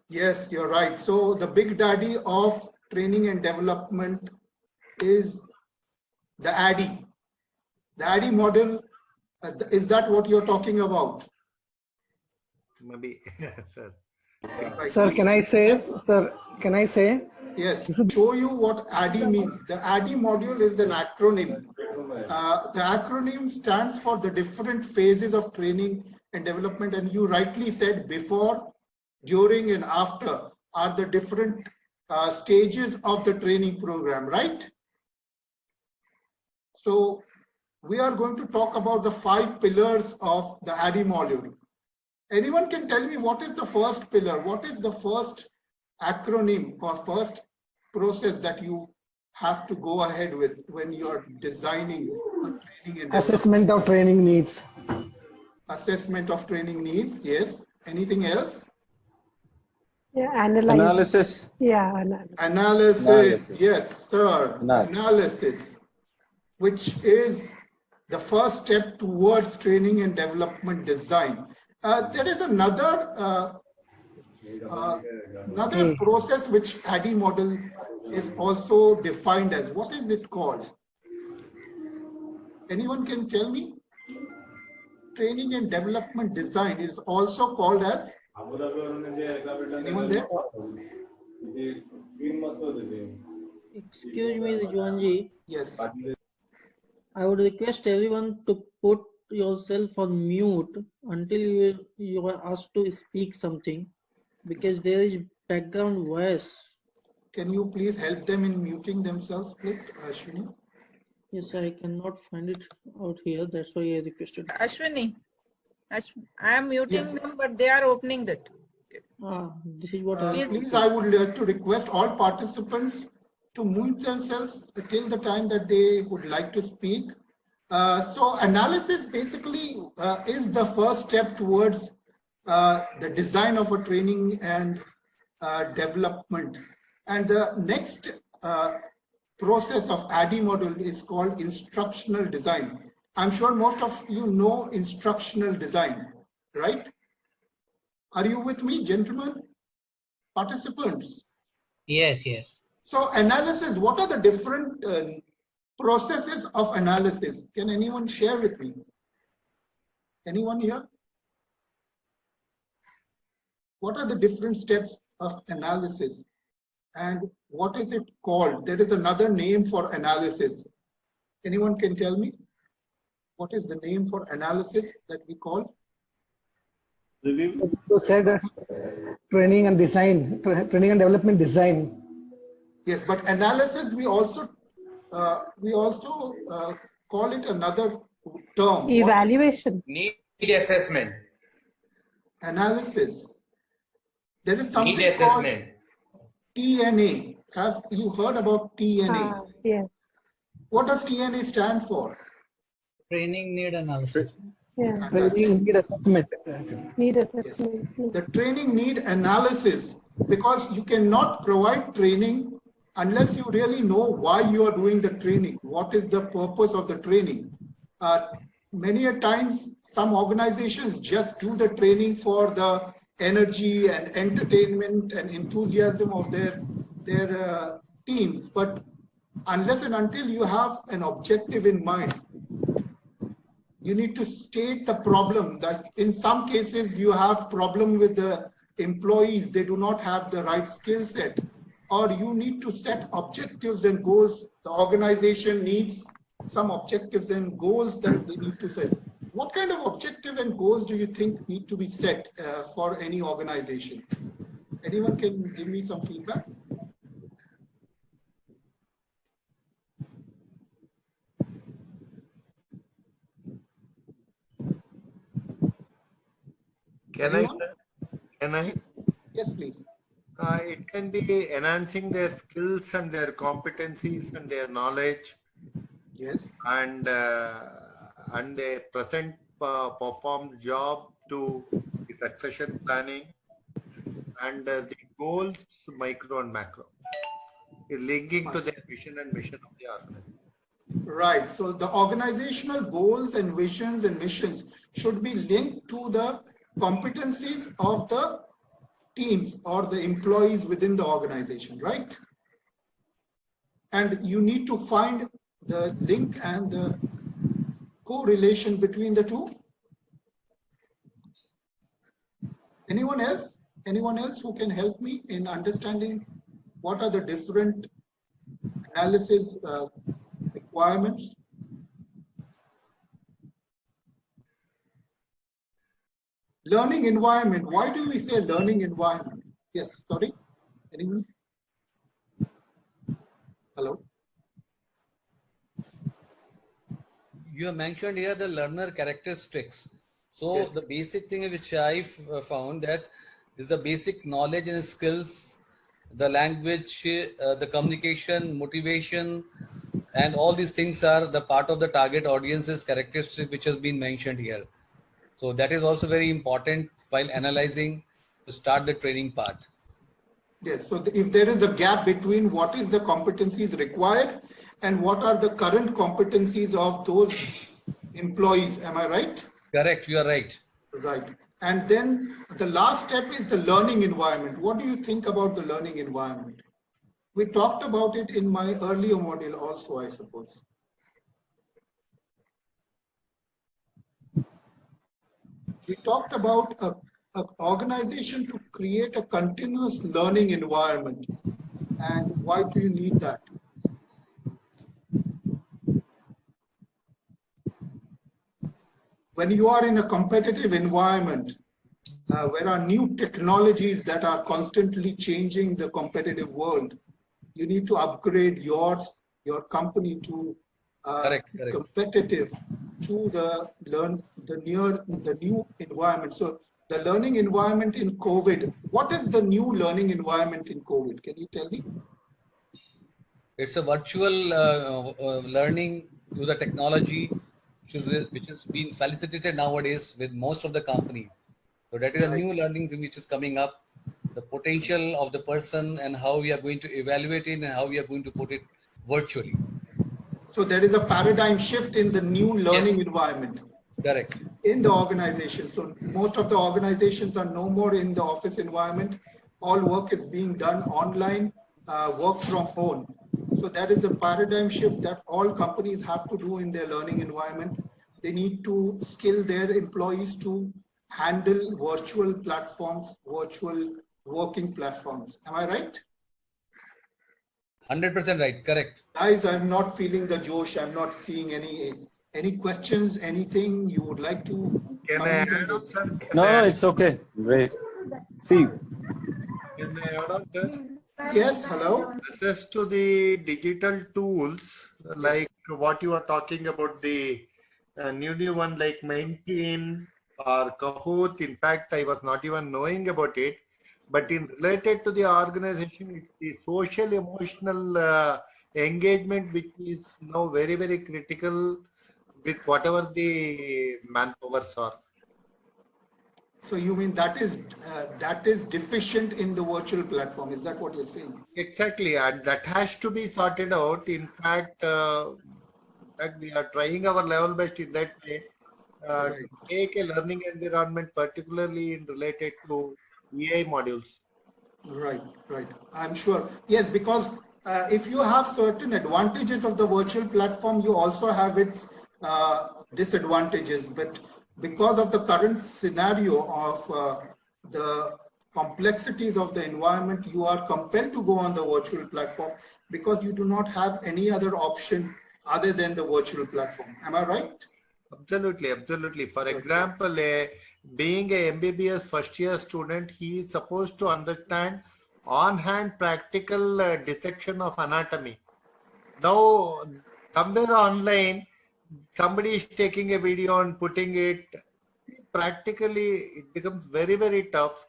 Yes, you're right. So the big daddy of training and development is the ADDIE. The ADDIE model, is that what you're talking about? Maybe, sir. Right. Sir, can I say? Sir, can I say? Yes, show you what ADDIE means. The ADDIE module is an acronym. The acronym stands for the different phases of training and development, and you rightly said before, during, and after are the different stages of the training program, right? So we are going to talk about the 5 pillars of the ADDIE module. Anyone can tell me what is the first pillar? What is the first acronym or first process that you have to go ahead with when you are designing a training and Assessment of training needs. assessment of training needs? Yes. Anything else? Yeah, analyze. Analysis. Yeah, Analysis. Yes, sir. Analysis, which is the first step towards training and development design. There is another process which ADDIE model is also defined as. What is it called? Anyone can tell me? Training and development design is also called as. Anyone there? Excuse me, Rijwanji. Yes. I would request everyone to put yourself on mute until you are asked to speak something, because there is background voice. Can you please help them in muting themselves, please, Ashwini? Yes, I cannot find it out here. That's why I requested. Ashwini, I am muting them, but they are opening that. This is what please, I would like to request all participants to mute themselves till the time that they would like to speak. So analysis basically is the first step towards the design of a training and development. And the next process of ADDIE model is called instructional design. I'm sure most of you know instructional design, right? Are you with me, gentlemen? Participants? Yes, yes. So analysis, what are the different processes of analysis? Can anyone share with me? Anyone here? What are the different steps of analysis? And what is it called? There is another name for analysis. Anyone can tell me? What is the name for analysis that we call? You said training and design, training and development design. Yes, but analysis we also call it another term. Evaluation. Need assessment. Analysis. There is something Need assessment. called TNA. Have you heard about TNA? Yes. What does TNA stand for? Training need analysis. Yeah. Training need assessment. Need assessment. Yes. The training need analysis, because you cannot provide training unless you really know why you are doing the training. What is the purpose of the training? Many a times, some organizations just do the training for the energy and entertainment and enthusiasm of their teams. But unless and until you have an objective in mind, you need to state the problem. That in some cases you have problem with the employees, they do not have the right skill set, or you need to set objectives and goals. The organization needs some objectives and goals that they need to set. What kind of objective and goals do you think need to be set for any organization? Anyone can give me some feedback? Can I? Yes, please. It can be enhancing their skills and their competencies and their knowledge. Yes. And a present performed job to the succession planning, and the goals, micro and macro, is linking to their vision and mission of the organization. Right. So the organizational goals and visions and missions should be linked to the competencies of the teams or the employees within the organization, right? And you need to find the link and the correlation between the two. Anyone else? Anyone else who can help me in understanding what are the different analysis requirements? Learning environment. Why do we say learning environment? Yes, sorry. Anyone? Hello? You have mentioned here the learner characteristics. So Yes. the basic thing which I found that is the basic knowledge and skills, the language, the communication, motivation, and all these things are the part of the target audience's characteristic which has been mentioned here. So that is also very important while analyzing to start the training part. Yes, so if there is a gap between what is the competencies required and what are the current competencies of those employees, am I right? Correct, you are right. Right. And then the last step is the learning environment. What do you think about the learning environment? We talked about it in my earlier module also, I suppose. We talked about an organization to create a continuous learning environment. And why do you need that? When you are in a competitive environment, where are new technologies that are constantly changing the competitive world, you need to upgrade your company to Correct. competitive to the new environment. So the learning environment in COVID, what is the new learning environment in COVID? Can you tell me? It's a virtual learning through the technology which is being facilitated nowadays with most of the company. So that is a new learning thing which is coming up, the potential of the person and how we are going to evaluate it and how we are going to put it virtually. So there is a paradigm shift in the new learning environment. Correct. In the organization. So most of the organizations are no more in the office environment. All work is being done online, work from home. So that is a paradigm shift that all companies have to do in their learning environment. They need to skill their employees to handle virtual platforms, virtual working platforms. Am I right? 100% right. Correct. Guys, I'm not feeling the Josh. I'm not seeing any questions, anything you would like to Can I add on, sir? No, it's okay. Great. See, Can I add on, sir? Yes, hello. Access to the digital tools, like what you are talking about, the new one like Maintain or Kahoot. In fact, I was not even knowing about it. But in related to the organization, it's the social emotional engagement, which is now very, very critical with whatever the manpowers are. So you mean that is deficient in the virtual platform? Is that what you're saying? Exactly, and that has to be sorted out. In fact, we are trying our level best in that way to make a learning environment, particularly in related to AI modules. Right. I'm sure. Yes, because if you have certain advantages of the virtual platform, you also have its disadvantages. But because of the current scenario of the complexities of the environment, you are compelled to go on the virtual platform because you do not have any other option other than the virtual platform. Am I right? Absolutely, absolutely. For example, being a MBBS first year student, he is supposed to understand on-hand practical dissection of anatomy. Now, somewhere online, somebody is taking a video and putting it. Practically, it becomes very, very tough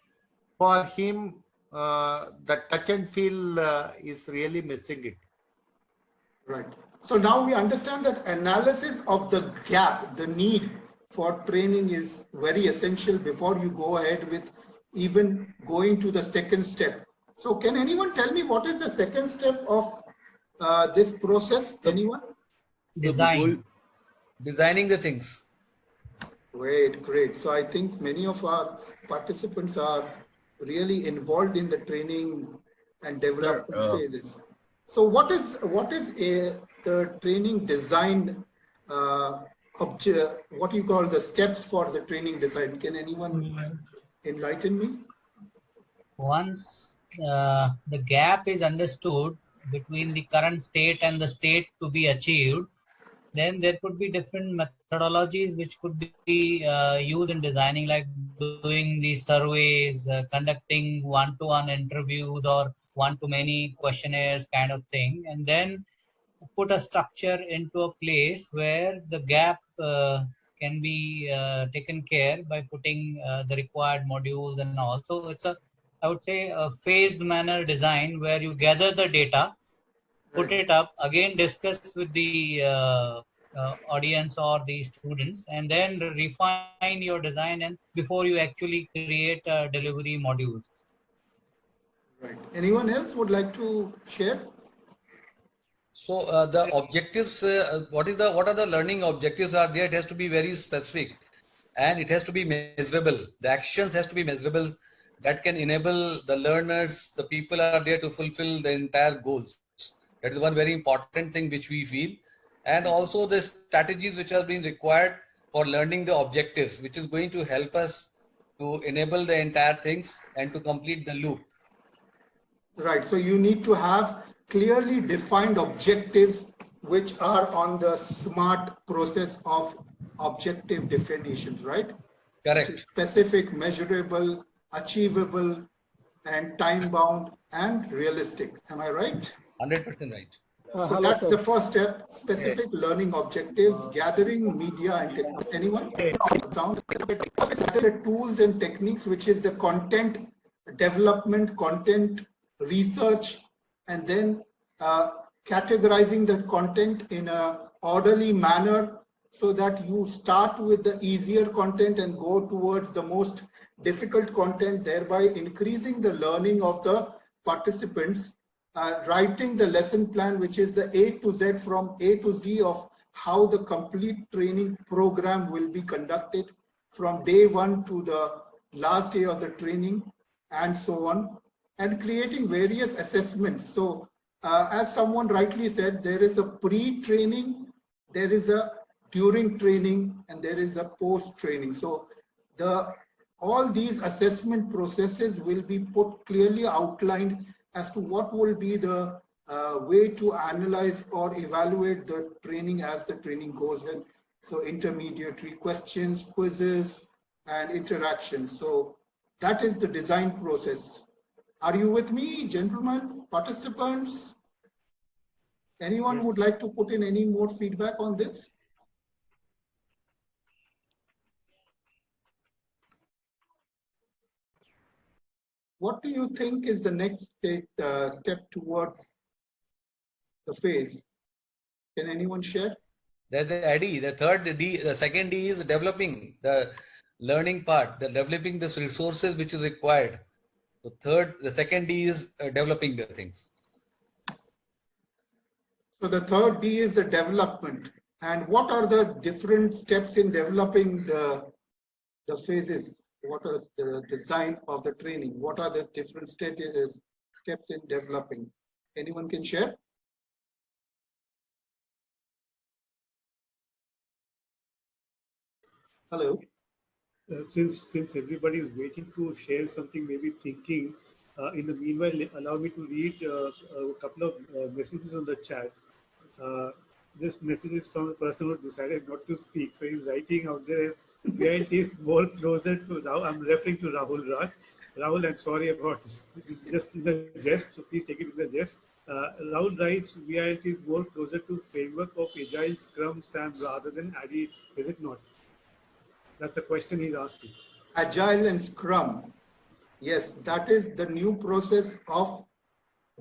for him. The touch and feel is really missing it. Right. So now we understand that analysis of the gap, the need for training is very essential before you go ahead with even going to the second step. So can anyone tell me what is the second step of this process? Anyone? Designing the things. Great. So I think many of our participants are really involved in the training and development phases. So what is the training design what you call the steps for the training design? Can anyone enlighten me? Once the gap is understood between the current state and the state to be achieved, then there could be different methodologies which could be used in designing, like doing the surveys, conducting one-to-one interviews or one-to-many questionnaires kind of thing, and then put a structure into a place where the gap can be taken care by putting the required modules and all. So it's a, I would say, a phased manner design where you gather the data, put it up, again discuss with the audience or the students, and then refine your design and before you actually create delivery modules. Right. Anyone else would like to share? So the objectives, what are the learning objectives are there? It has to be very specific, and it has to be measurable. The actions has to be measurable that can enable the learners, the people are there to fulfill the entire goals. That is one very important thing which we feel. And also the strategies which are being required for learning the objectives, which is going to help us to enable the entire things and to complete the loop. Right. So you need to have clearly defined objectives which are on the SMART process of objective definitions, right? Correct. Which is specific, measurable, achievable, and time bound and realistic. Am I right? 100% right. So that's the first step, specific learning objectives, gathering media and techniques. Anyone? The tools and techniques, which is the content development, content research, and then categorizing the content in a orderly manner so that you start with the easier content and go towards the most difficult content, thereby increasing the learning of the participants. Writing the lesson plan, which is the A to Z, from A to Z of how the complete training program will be conducted from day one to the last day of the training and so on, and creating various assessments. So as someone rightly said, there is a pre-training, there is a during training, and there is a post-training. So all these assessment processes will be put clearly outlined as to what will be the way to analyze or evaluate the training as the training goes in. So intermediary questions, quizzes, and interactions. So that is the design process. Are you with me, gentlemen, participants? Anyone would like to put in any more feedback on this? What do you think is the next step towards the phase? Can anyone share? There's the D, the third D, the second D is developing the learning part, the developing the resources which is required. The second D is developing the things. So the third D is the development. And what are the different steps in developing the phases? What is the design of the training? What are the different steps in developing? Anyone can share? Hello. Since everybody is waiting to share something, maybe thinking, in the meanwhile, allow me to read a couple of messages on the chat. This message is from a person who decided not to speak. So he's writing out there as reality is more closer to Rahul. I'm referring to Rahul Raj. Rahul, I'm sorry about this. This is just in the jest, so please take it in the jest. Rahul writes, reality is more closer to framework of Agile, Scrum, SAM rather than ADDIE, is it not? That's a question he's asking. Agile and Scrum. Yes, that is the new process of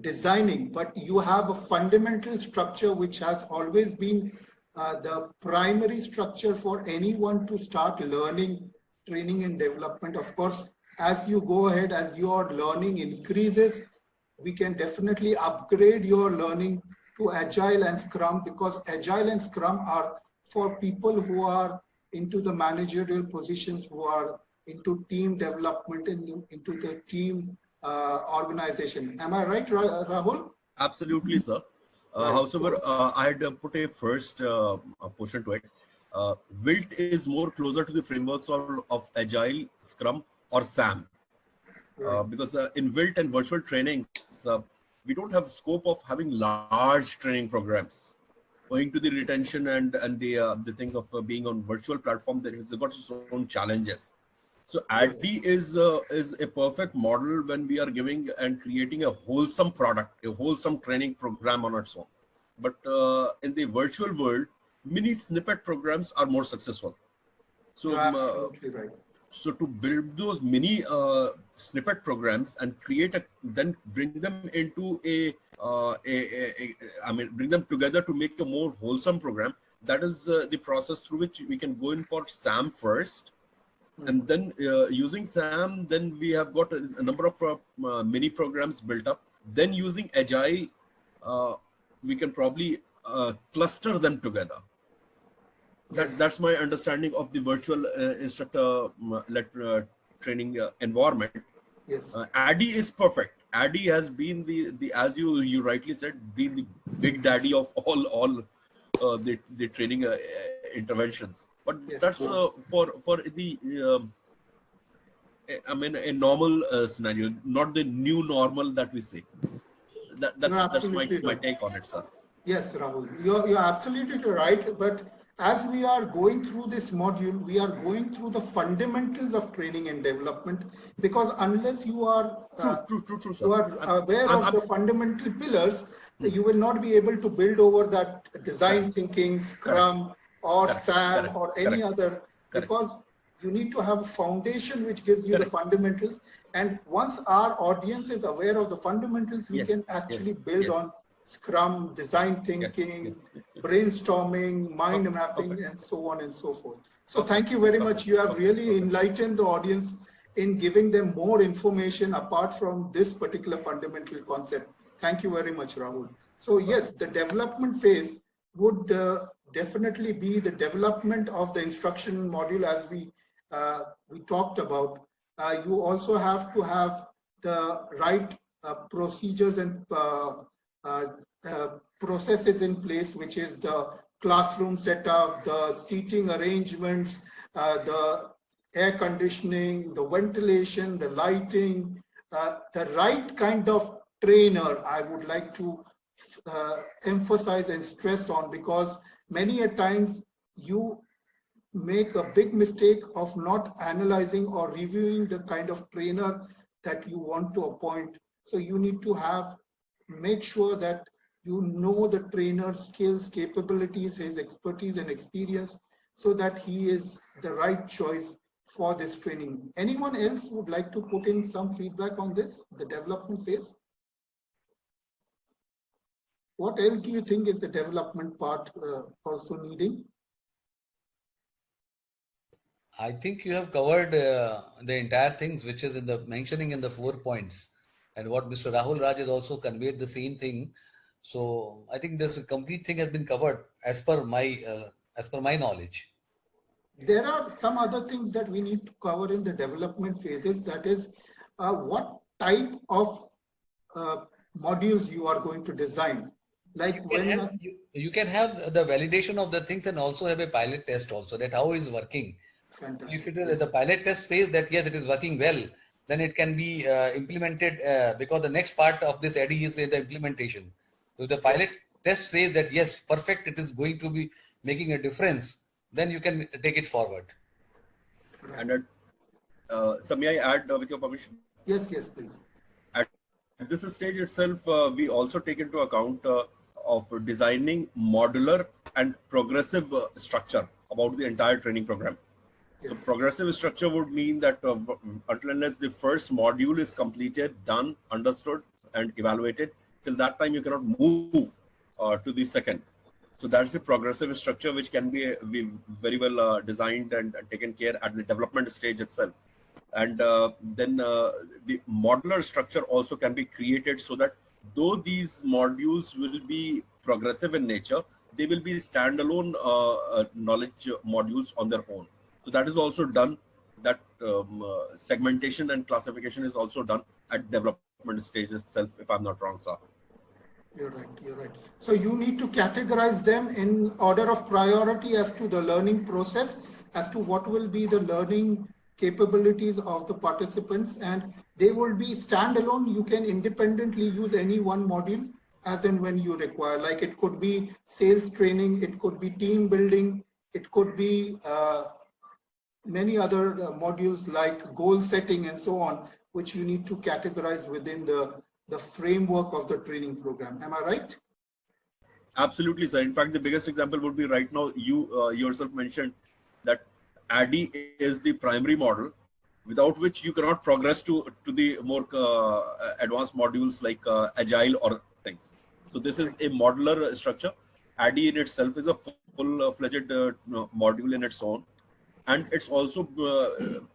designing, but you have a fundamental structure which has always been the primary structure for anyone to start learning, training and development. Of course, as you go ahead, as your learning increases, we can definitely upgrade your learning to Agile and Scrum, because Agile and Scrum are for people who are into the managerial positions, who are into team development, into the team organization. Am I right, Rahul? Absolutely, sir. Right. However, I had put a first portion to it. Wilt is more closer to the frameworks of Agile, Scrum, or SAM. Because in Wilt and virtual trainings, we don't have scope of having large training programs. Owing to the retention and the thing of being on virtual platform, that has got its own challenges. So ADDIE is a perfect model when we are giving and creating a wholesome product, a wholesome training program on its own. But in the virtual world, mini snippet programs are more successful. So, you're absolutely right. So to build those mini snippet programs and then bring them into bring them together to make a more wholesome program. That is the process through which we can go in for SAM first. And then using SAM, then we have got a number of mini programs built up. Then using Agile, we can probably cluster them together. That's my understanding of the virtual instructor-led training environment. Yes. ADDIE is perfect. ADDIE has been the as you rightly said, been the big daddy of all the training interventions. But yes, that's for the a normal scenario, not the new normal that we say. That's my take on it, sir. Yes, Rahul, you're absolutely right. But as we are going through this module, we are going through the fundamentals of training and development, because unless you are you are aware of the fundamental pillars, you will not be able to build over that design thinking, Scrum or SAM or any other, because you need to have a foundation which gives you the fundamentals. And once our audience is aware of the fundamentals, we can actually build on Scrum, design thinking, brainstorming, mind mapping, and so on and so forth. So thank you very much. You have really enlightened the audience in giving them more information apart from this particular fundamental concept. Thank you very much, Rahul. So yes, the development phase would definitely be the development of the instruction module, as we talked about. You also have to have the right procedures and processes in place, which is the classroom setup, the seating arrangements, the air conditioning, the ventilation, the lighting, the right kind of trainer. I would like to emphasize and stress on, because many a times you make a big mistake of not analyzing or reviewing the kind of trainer that you want to appoint. So you need to make sure that you know the trainer's skills, capabilities, his expertise and experience, so that he is the right choice for this training. Anyone else would like to put in some feedback on this, the development phase? What else do you think is the development part also needing? I think you have covered the entire things, which is mentioning in the 4 points, and what Mr. Rahul Raj has also conveyed the same thing. So I think this complete thing has been covered as per my knowledge. There are some other things that we need to cover in the development phases. That is, what type of modules you are going to design. Like you can have the validation of the things and also have a pilot test also, that how it is working. Fantastic. If it is, the pilot test says that yes, it is working well, then it can be implemented, because the next part of this ADDIE is the implementation. So the pilot test says that yes, perfect, it is going to be making a difference, then you can take it forward. And so may I add with your permission? Yes, please. At this stage itself, we also take into account of designing modular and progressive structure about the entire training program. Yes. So progressive structure would mean that until unless the first module is completed, done, understood, and evaluated, till that time you cannot move to the second. So that's the progressive structure, which can be very well designed and taken care at the development stage itself. And then the modular structure also can be created, so that though these modules will be progressive in nature, they will be standalone knowledge modules on their own. So that is also done that segmentation and classification is also done at development stage itself, if I'm not wrong, sir. You're right, you're right. So you need to categorize them in order of priority as to the learning process, as to what will be the learning capabilities of the participants, and they will be standalone. You can independently use any one module as and when you require. Like it could be sales training, it could be team building, it could be many other modules like goal setting and so on, which you need to categorize within the framework of the training program. Am I right? Absolutely, sir. In fact, the biggest example would be right now, you yourself mentioned that ADDIE is the primary model, without which you cannot progress to the more advanced modules like Agile or things. So this is a modular structure. ADDIE in itself is a full-fledged module in its own. And it's also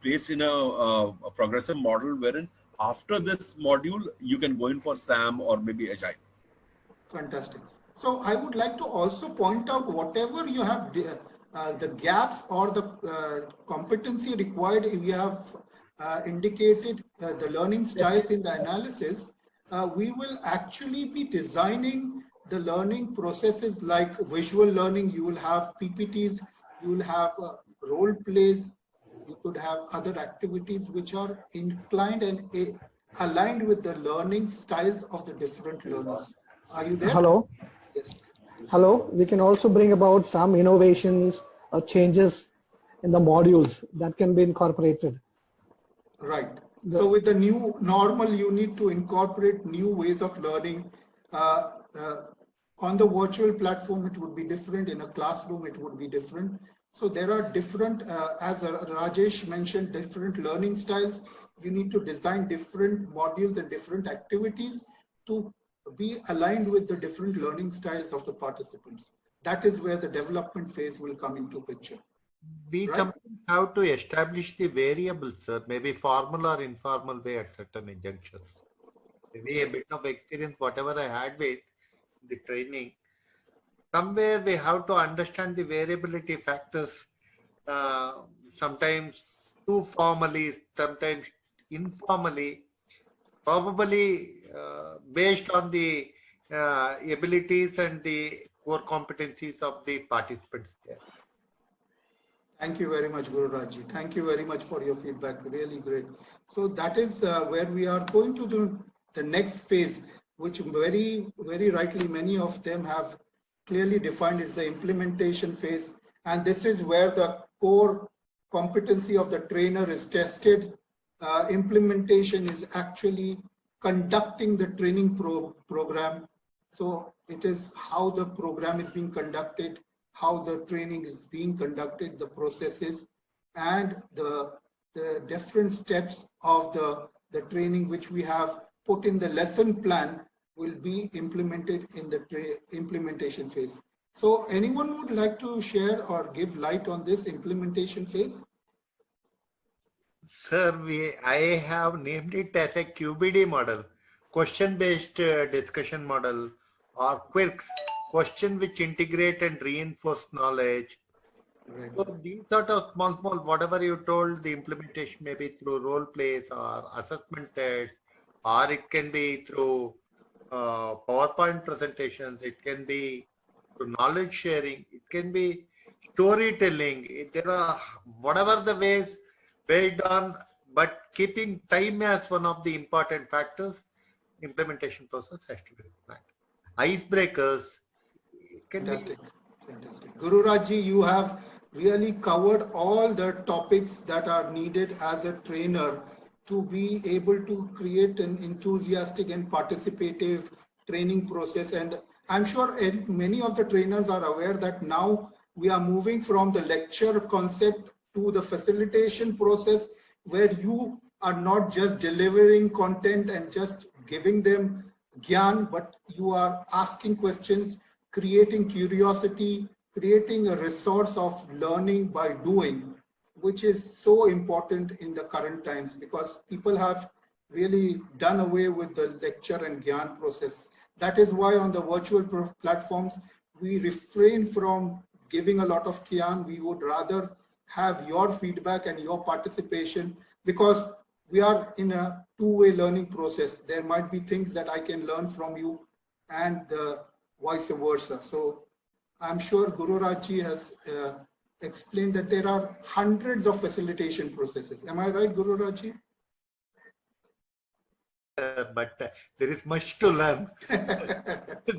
placed in a progressive model wherein after this module, you can go in for SAM or maybe Agile. Fantastic. So I would like to also point out whatever you have the gaps or the competency required. If you have indicated the learning styles in the analysis, we will actually be designing the learning processes like visual learning. You will have PPTs, you will have role plays, you could have other activities which are inclined and aligned with the learning styles of the different learners. Are you there? Hello. Yes. Hello. We can also bring about some innovations or changes in the modules that can be incorporated. Right. So with the new normal, you need to incorporate new ways of learning. On the virtual platform, it would be different. In a classroom, it would be different. So there are different, as Rajesh mentioned, different learning styles. You need to design different modules and different activities to be aligned with the different learning styles of the participants. That is where the development phase will come into picture. We sometimes have to establish the variables, sir, maybe formal or informal way at certain junctures. Maybe a bit of experience, whatever I had with the training, somewhere we have to understand the variability factors, sometimes too formally, sometimes informally, probably based on the abilities and the core competencies of the participants there. Thank you very much, Guru Rajji. Thank you very much for your feedback. Really great. So that is where we are going to do the next phase, which very rightly many of them have clearly defined. It's the implementation phase. And this is where the core competency of the trainer is tested. Implementation is actually conducting the training program. So it is how the program is being conducted, how the training is being conducted, the processes, and the different steps of the training which we have put in the lesson plan will be implemented in the implementation phase. So anyone would like to share or give light on this implementation phase? Sir, I have named it as a QBD model, question-based discussion model, or QUIRKS, question which integrate and reinforce knowledge. Right. So these sort of small, whatever you told, the implementation may be through role plays or assessment tests, or it can be through PowerPoint presentations, it can be through knowledge sharing, it can be storytelling. There are whatever the ways based on, but keeping time as one of the important factors, implementation process has to be planned. Icebreakers. Fantastic. Fantastic. Guru Rajji, you have really covered all the topics that are needed as a trainer to be able to create an enthusiastic and participative training process. And I'm sure many of the trainers are aware that now we are moving from the lecture concept to the facilitation process, where you are not just delivering content and just giving them gyan, but you are asking questions, creating curiosity, creating a resource of learning by doing, which is so important in the current times, because people have really done away with the lecture and gyan process. That is why on the virtual platforms, we refrain from giving a lot of gyan. We would rather have your feedback and your participation, because we are in a two-way learning process. There might be things that I can learn from you and vice versa. So I'm sure Guru Rajji has explained that there are hundreds of facilitation processes. Am I right, Guru Rajji? But there is much to learn.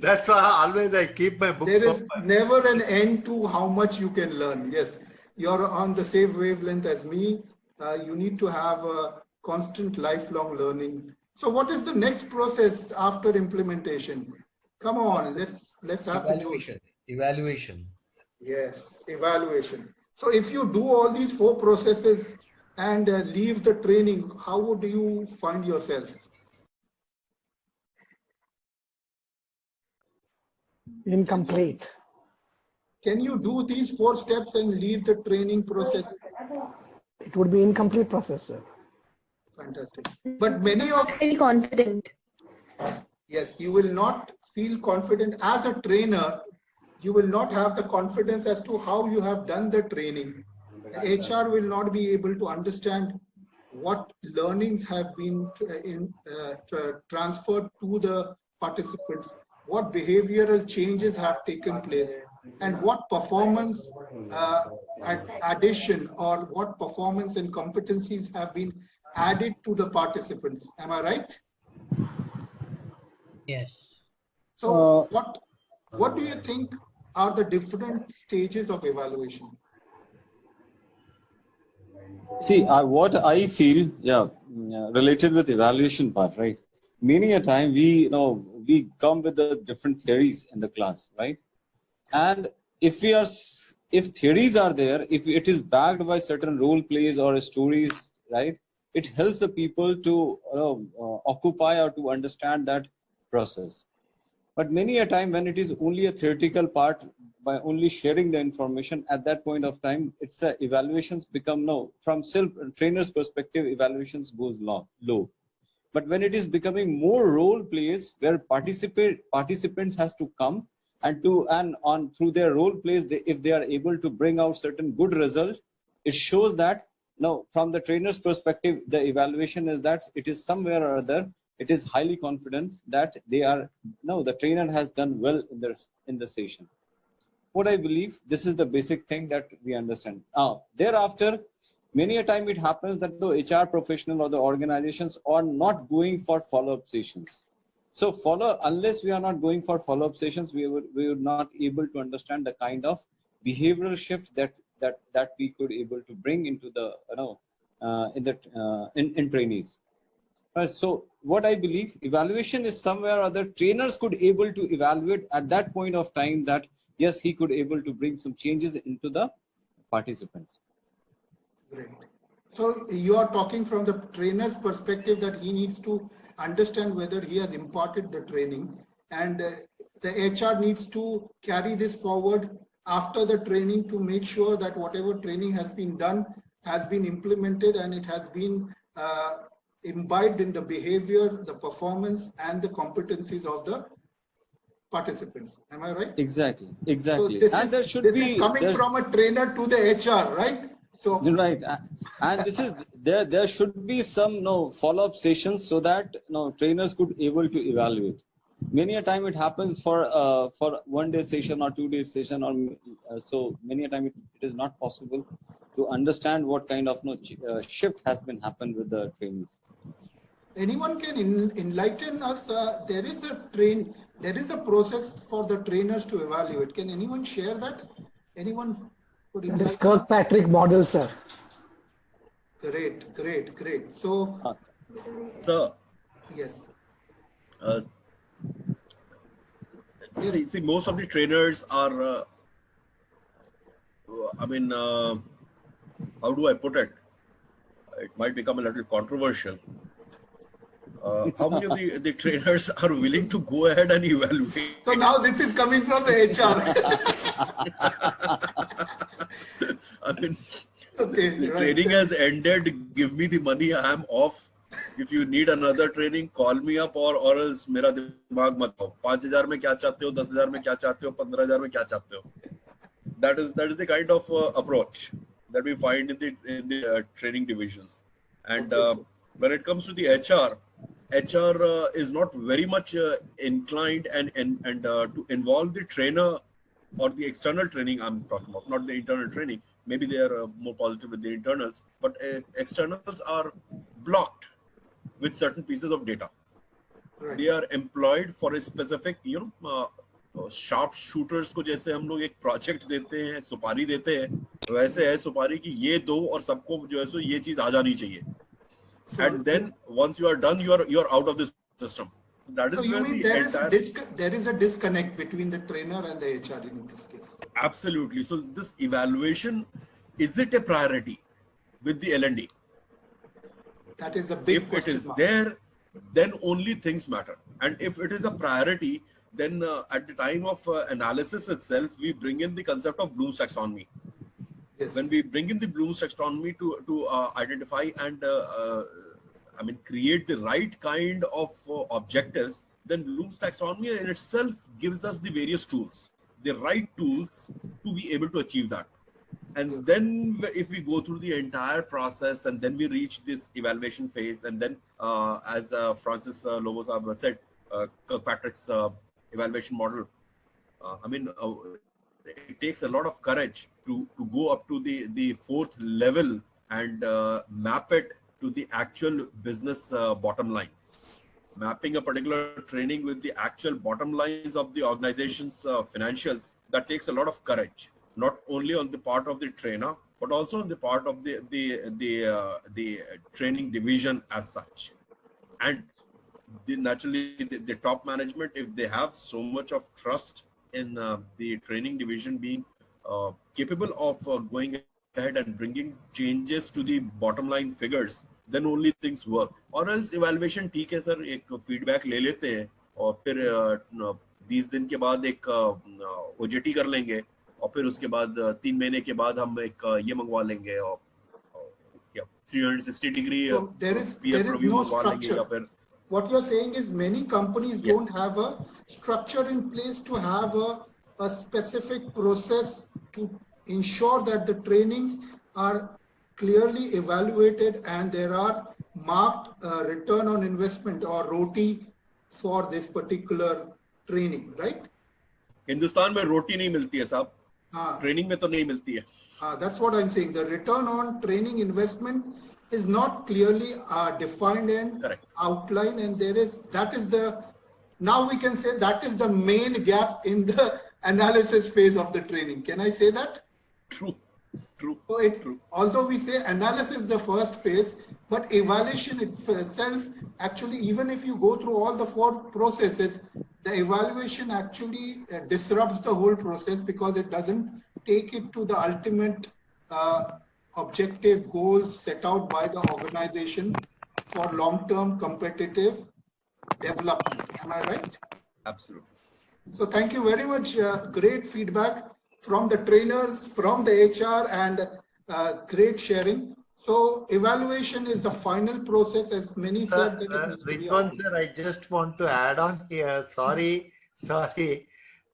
That's why always I keep my books There is open. never an end to how much you can learn. Yes, you're on the same wavelength as me. You need to have a constant lifelong learning. So what is the next process after implementation? Come on, let's have the juice. Evaluation. Yes, evaluation. So if you do all these 4 processes and leave the training, how would you find yourself? Incomplete. Can you do these 4 steps and leave the training process? It would be incomplete process, sir. Fantastic. But many of Very confident. yes, you will not feel confident as a trainer. You will not have the confidence as to how you have done the training. The HR will not be able to understand what learnings have been transferred to the participants, what behavioral changes have taken place, and what performance addition or what performance and competencies have been added to the participants. Am I right? Yes. So what do you think are the different stages of evaluation? See, what I feel, related with evaluation part, right? Many a time we come with the different theories in the class, right? And if theories are there, if it is backed by certain role plays or stories, right? It helps the people to occupy or to understand that process. But many a time when it is only a theoretical part, by only sharing the information at that point of time, it's evaluations become from trainer's perspective, evaluations goes low. But when it is becoming more role plays where participants has to come and through their role plays, if they are able to bring out certain good results, it shows that from the trainer's perspective, the evaluation is that it is somewhere or other, it is highly confident that the trainer has done well in the session. What I believe, this is the basic thing that we understand. Thereafter, many a time it happens that the HR professional or the organizations are not going for follow-up sessions. So unless we are not going for follow-up sessions, we would not able to understand the kind of behavioral shift that we could able to bring into the in trainees. So what I believe, evaluation is somewhere or other trainers could able to evaluate at that point of time that yes, he could able to bring some changes into the participants. Great. So you are talking from the trainer's perspective that he needs to understand whether he has imparted the training, and the HR needs to carry this forward after the training to make sure that whatever training has been done has been implemented and it has been imbibed in the behavior, the performance, and the competencies of the participants. Am I right? Exactly. So There should be coming from a trainer to the HR, right? So right, and this is there should be some follow-up sessions so that trainers could able to evaluate. Many a time it happens for 1 day session or 2 day session, or so many a time it is not possible to understand what kind of shift has been happened with the trainees. Anyone can enlighten us. There is a process for the trainers to evaluate. Can anyone share that? Anyone could That is enlighten us? Kirkpatrick model, sir. Great. So yes. See, most of the trainers are, how do I put it? It might become a little controversial. How many of the trainers are willing to go ahead and evaluate? So now this is coming from the HR. Okay, the right. training has ended. Give me the money. I am off. If you need another training, call me up or else मेरा दिमाग मत खाओ. 5,000 में क्या चाहते हो, 10,000 में क्या चाहते हो, 15,000 में क्या चाहते हो. That is the kind of approach. that we find in the training divisions. And Okay, when it comes to the HR is not very much inclined and to involve the trainer or the external training I'm talking about, not the internal training. Maybe they are more positive with the internals, but externals are blocked with certain pieces of data. right. They are employed for a specific, sharp shooters को जैसे हम लोग एक project देते हैं, सुपारी देते हैं, वैसे है सुपारी की ये दो और सबको जो है सो ये चीज आ जानी चाहिए. So, And then once you are done, you are out of the system. That is so you where mean the there entire is there is a disconnect between the trainer and the HR in this case? absolutely. So this evaluation, is it a priority with the L&D? That is the big If it question is mark. there, then only things matter. And if it is a priority, then at the time of analysis itself, we bring in the concept of Bloom's taxonomy. Yes. When we bring in the Bloom's taxonomy to identify and create the right kind of objectives, then Bloom's taxonomy in itself gives us the various tools, the right tools to be able to achieve that. And then if we go through the entire process and then we reach this evaluation phase, and then as Francis Lobos said, Kirkpatrick's evaluation model, it takes a lot of courage to go up to the fourth level and map it to the actual business bottom lines. Mapping a particular training with the actual bottom lines of the organization's financials, that takes a lot of courage, not only on the part of the trainer, but also on the part of the training division as such. And naturally, the top management, if they have so much of trust in the training division being capable of going ahead and bringing changes to the bottom line figures, then only things work. Or else evaluation ठीक है sir, एक feedback ले लेते हैं और फिर 20 दिन के बाद एक OJT कर लेंगे और फिर उसके बाद 3 महीने के बाद हम एक ये मंगवा लेंगे और 360 degree So there is peer review no मंगवा लेंगे या structure. फिर What you're saying is many companies Yes. don't have a structure in place to have a specific process to ensure that the trainings are clearly evaluated and there are marked return on investment or ROTI for this particular training, right? Hindustan में रोटी नहीं मिलती है साहब, Ah, training में तो नहीं मिलती है. that's what I'm saying. The return on training investment is not clearly defined and Correct. outlined, and now we can say that is the main gap in the analysis phase of the training. Can I say that? True. So it's, although we say analysis is the first phase, but evaluation itself, actually, even if you go through all the 4 processes, the evaluation actually disrupts the whole process because it doesn't take it to the ultimate objective goals set out by the organization for long-term competitive development. Am I right? Absolutely. So thank you very much. Great feedback from the trainers, from the HR, and great sharing. So evaluation is the final process, as many said. That it needs to be Ridwan sir, I just want to add on here. Sorry.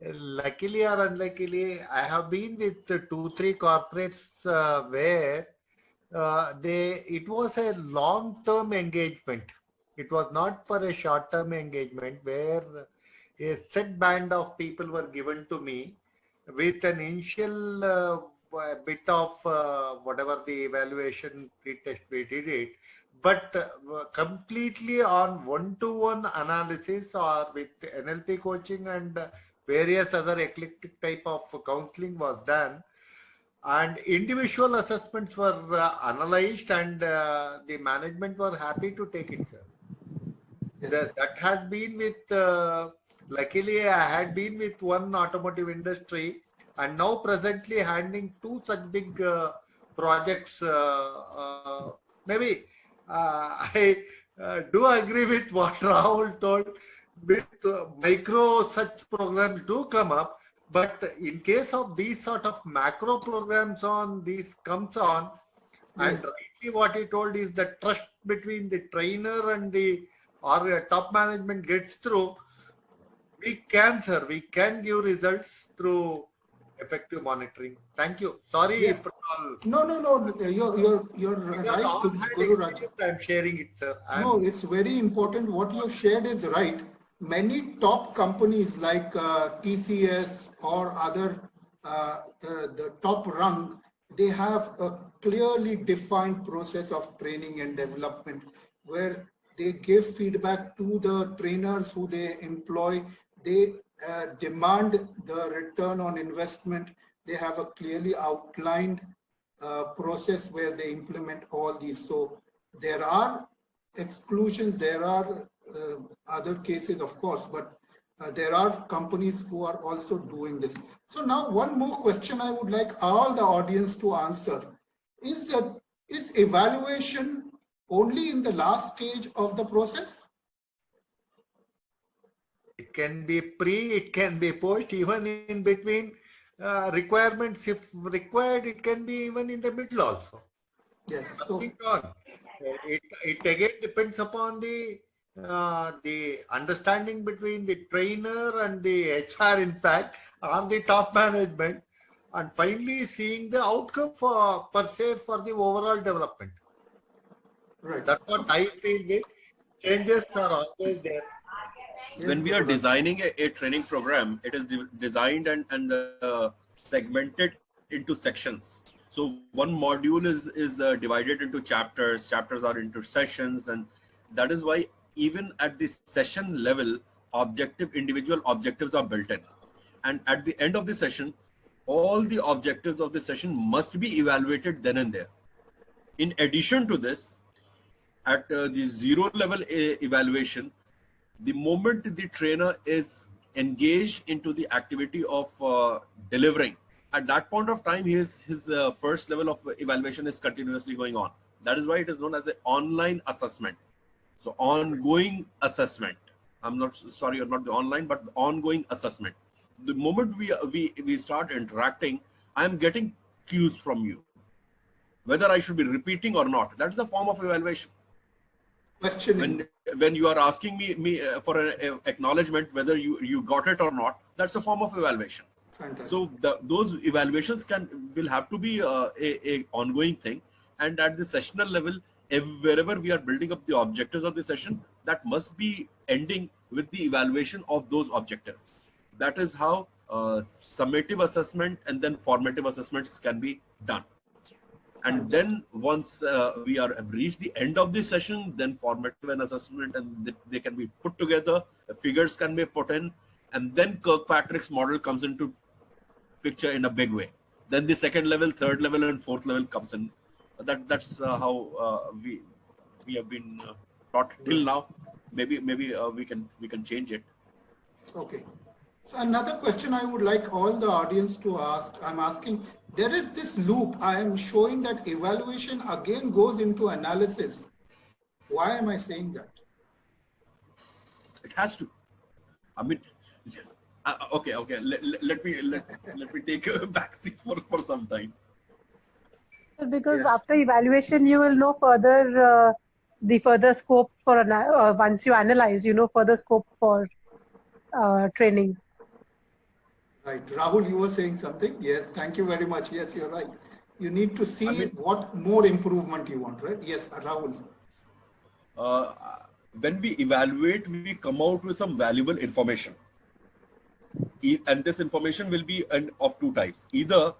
Luckily or unluckily, I have been with 2-3 corporates where it was a long-term engagement. It was not for a short-term engagement where a set band of people were given to me with an initial bit of whatever the evaluation pre-test we did it, but completely on one-to-one analysis or with NLP coaching and various other eclectic type of counseling was done, and individual assessments were analyzed, and the management were happy to take it, sir. Yes. That has been with luckily I had been with one automotive industry, and now presently handling 2 such big projects. Maybe I do agree with what Rahul told. With micro such programs do come up, but in case of these sort of macro programs comes on, and rightly what he told is the trust between the trainer and the top management gets through. We can give results through effective monitoring. Thank you. Sorry Yes. if at all. No. You're Because right, on hand Guru Raj. experience I'm sharing it, sir. No, it's very important. What you shared is right. Many top companies like TCS or other, the top rung, they have a clearly defined process of training and development where they give feedback to the trainers who they employ. They demand the return on investment. They have a clearly outlined process where they implement all these. So there are exclusions, there are other cases, of course, but there are companies who are also doing this. So now one more question I would like all the audience to answer. Is evaluation only in the last stage of the process? It can be pre, it can be post, even in between requirements. If required, it can be even in the middle also. Yes. So Nothing wrong. It again depends upon the understanding between the trainer and the HR, in fact, or the top management, and finally seeing the outcome for per se for the overall development. right. That's what I feel. With changes are always there. Yes, When we are Guru Raj. designing a training program, it is designed and segmented into sections. So one module is divided into chapters. Chapters are into sessions, and that is why even at the session level, individual objectives are built in. And at the end of the session, all the objectives of the session must be evaluated then and there. In addition to this, at the zero level evaluation, the moment the trainer is engaged into the activity of delivering, at that point of time, his first level of evaluation is continuously going on. That is why it is known as an online assessment. So ongoing assessment. I'm not sorry, not the online, but the ongoing assessment. The moment we start interacting, I'm getting cues from you, whether I should be repeating or not. That's the form of evaluation. Questioning. When you are asking me for an acknowledgement whether you got it or not, that's a form of evaluation. Fantastic. So those evaluations will have to be a ongoing thing, and at the sessional level, wherever we are building up the objectives of the session, that must be ending with the evaluation of those objectives. That is how summative assessment and then formative assessments can be done. And then once we have reached the end of the session, then formative and assessment, and they can be put together, figures can be put in, and then Kirkpatrick's model comes into picture in a big way. Then the second level, third level, and fourth level comes in. That's how we have been taught till now. Maybe we can change it. Okay. So another question I would like all the audience to ask, I'm asking, there is this loop. I am showing that evaluation again goes into analysis. Why am I saying that? It has to. I mean, okay. Let me take a backseat for some time. Because after evaluation, you will know further the further scope for once you analyze, you know further scope for trainings. Right. Rahul, you were saying something? Yes, thank you very much. Yes, you're right. You need to see what more improvement you want, right? Yes, Rahul. When we evaluate, we come out with some valuable information. And this information will be of two types. Either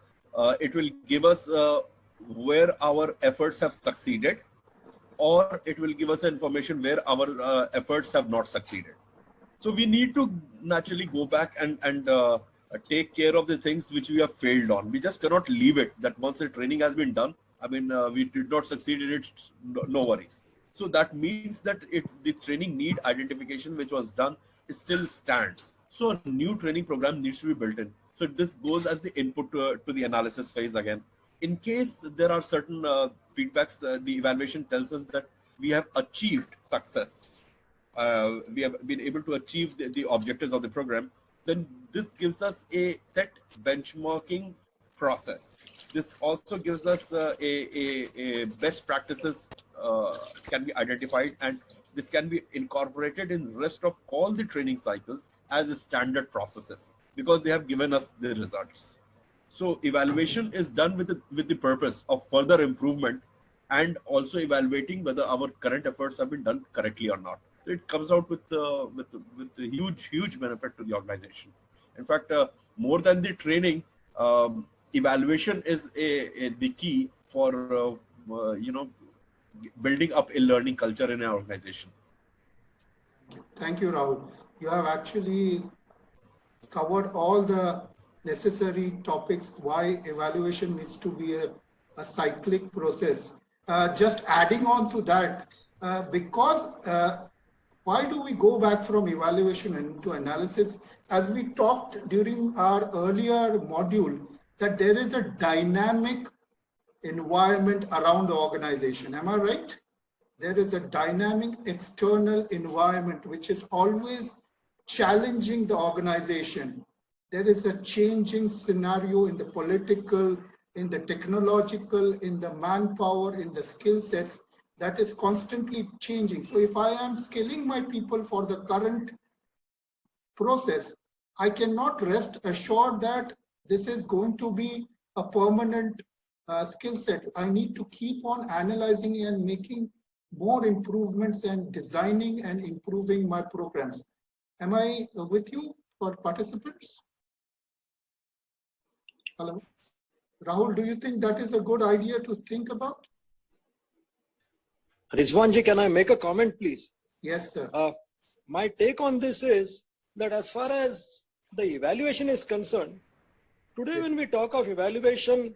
it will give us where our efforts have succeeded, or it will give us information where our efforts have not succeeded. So we need to naturally go back and take care of the things which we have failed on. We just cannot leave it that once the training has been done, I mean, we did not succeed in it, no worries. So that means that the training need identification which was done still stands. So a new training program needs to be built in. So this goes as the input to the analysis phase again. In case there are certain feedbacks, the evaluation tells us that we have achieved success. We have been able to achieve the objectives of the program. Then this gives us a set benchmarking process. This also gives us a best practices can be identified, and this can be incorporated in the rest of all the training cycles as standard processes because they have given us the results. So evaluation is done with the purpose of further improvement and also evaluating whether our current efforts have been done correctly or not. So it comes out with a huge benefit to the organization. In fact, more than the training, evaluation is the key for building up a learning culture in an organization. Thank you, Rahul. You have actually covered all the necessary topics why evaluation needs to be a cyclic process. Just adding on to that, because why do we go back from evaluation into analysis? As we talked during our earlier module, that there is a dynamic environment around the organization. Am I right? There is a dynamic external environment which is always challenging the organization. There is a changing scenario in the political, in the technological, in the manpower, in the skill sets that is constantly changing. So if I am skilling my people for the current process, I cannot rest assured that this is going to be a permanent skill set. I need to keep on analyzing and making more improvements and designing and improving my programs. Am I with you for participants? Hello? Rahul, do you think that is a good idea to think about? Rizwanji, can I make a comment, please? Yes, sir. My take on this is that as far as the evaluation is concerned, today when we talk of evaluation,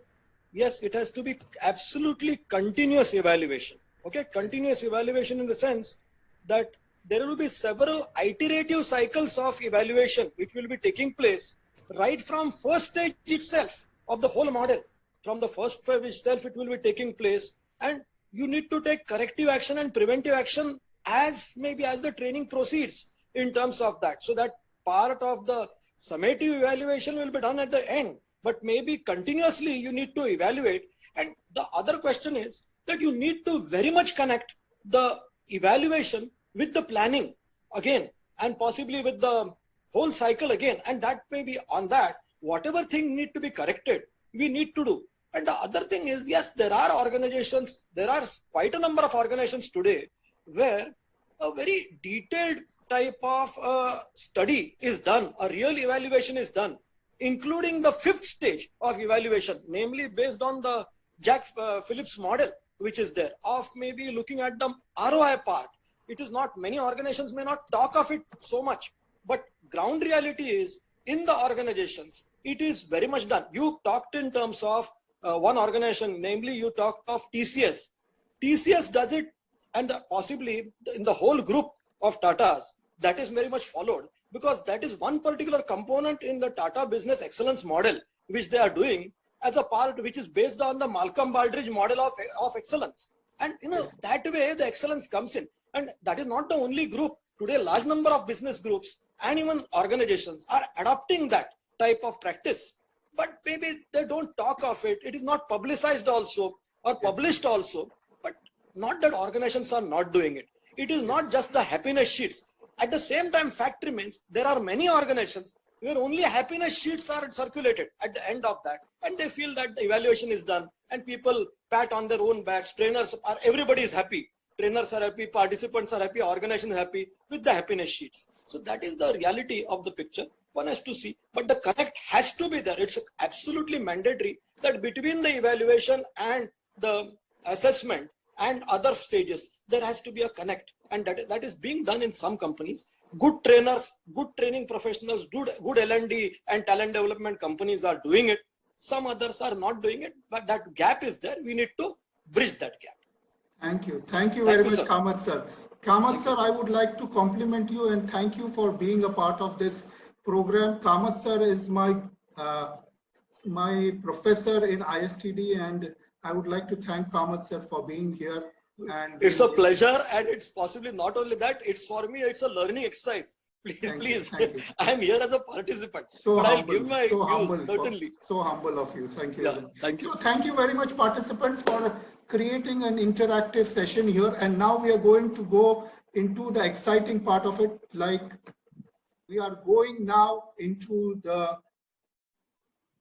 yes, it has to be absolutely continuous evaluation. Okay, continuous evaluation in the sense that there will be several iterative cycles of evaluation which will be taking place right from first stage itself of the whole model. From the first phase itself, it will be taking place, and you need to take corrective action and preventive action as the training proceeds in terms of that. So that part of the summative evaluation will be done at the end, but maybe continuously you need to evaluate. And the other question is that you need to very much connect the evaluation with the planning again, and possibly with the whole cycle again. And that may be on that, whatever thing need to be corrected, we need to do. And the other thing is, yes, there are organizations, there are quite a number of organizations today where a very detailed type of study is done, a real evaluation is done, including the fifth stage of evaluation, namely based on the Jack Phillips model, which is there, of maybe looking at the ROI part. It is not, many organizations may not talk of it so much, but ground reality is in the organizations, it is very much done. You talked in terms of one organization, namely you talked of TCS. TCS does it, and possibly in the whole group of Tatas, that is very much followed, because that is one particular component in the Tata Business Excellence model, which they are doing as a part which is based on the Malcolm Baldrige model of excellence. And that way the excellence comes in. And that is not the only group. Today, large number of business groups and even organizations are adopting that type of practice. But maybe they don't talk of it. It is not publicized also or published also. But not that organizations are not doing it. It is not just the happiness sheets. At the same time, fact remains, there are many organizations where only happiness sheets are circulated at the end of that. And they feel that the evaluation is done and people pat on their own backs. Trainers are, everybody is happy. Trainers are happy, participants are happy, organization is happy with the happiness sheets. So that is the reality of the picture. One has to see, but the connect has to be there. It's absolutely mandatory that between the evaluation and the assessment and other stages, there has to be a connect. And that is being done in some companies. Good trainers, good training professionals, good L&D and talent development companies are doing it. Some others are not doing it, but that gap is there. We need to bridge that gap. Thank you. Thank you very much, Kamath sir. Kamath sir, I would like to compliment you and thank you for being a part of this program. Kamath sir is my professor in ISTD, and I would like to thank Kamath sir for being here. And it's a pleasure, and it's possibly not only that, it's for me, it's a learning exercise. Please, I am here as a participant. So but humble, I'll give my so views, humble, certainly. So humble of you. Thank you. Yeah, thank you. So thank you very much, participants, for creating an interactive session here. And now we are going to go into the exciting part of it. Like, we are going now into the